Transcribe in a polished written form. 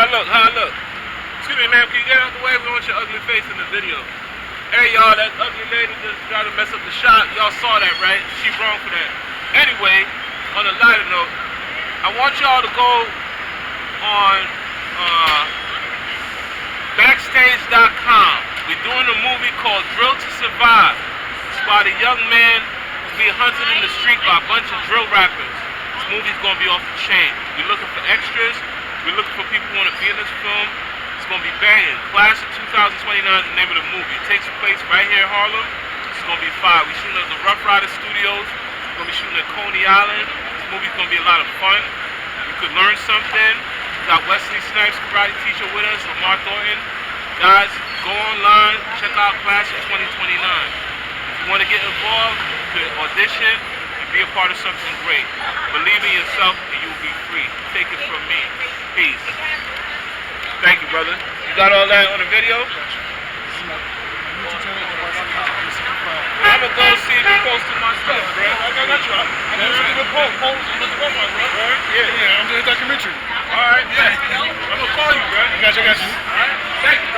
I look? How I look? Excuse me, ma'am. Can you get out the way? We want your ugly face in the video. Hey, y'all, that ugly lady just tried to mess up the shot. Y'all saw that, right? She wrong for that. Anyway, on a lighter note, I want y'all to go on backstage.com. We're doing a movie called Drill to Survive. It's about a young man who's being hunted in the street by a bunch of drill rappers. This movie's gonna be off the chain. We're looking for extras. We're looking for people who want to be in this film. It's gonna be banging. Class of 2029 is the name of the movie. It takes place right here in Harlem. It's gonna be fire. We're shooting at the Rough Rider Studios. We're gonna be shooting at Coney Island. This movie's gonna be a lot of fun. You could learn something. We got Wesley Snipes, karate teacher, with us, Lamar Thornton. Guys, go online, check out Class of 2029. If you want to get involved, you could audition and be a part of something great. Believe in yourself and you'll be free. Take it from me. Peace. Thank you, brother. You got all that on the video? I'm gonna go see if you posted my stuff, bro. I got you. I got a good post. Look at my bro. Yeah, I'm doing a documentary. All right, yeah. I'm gonna call you, bro. I got you. All right. Thank you.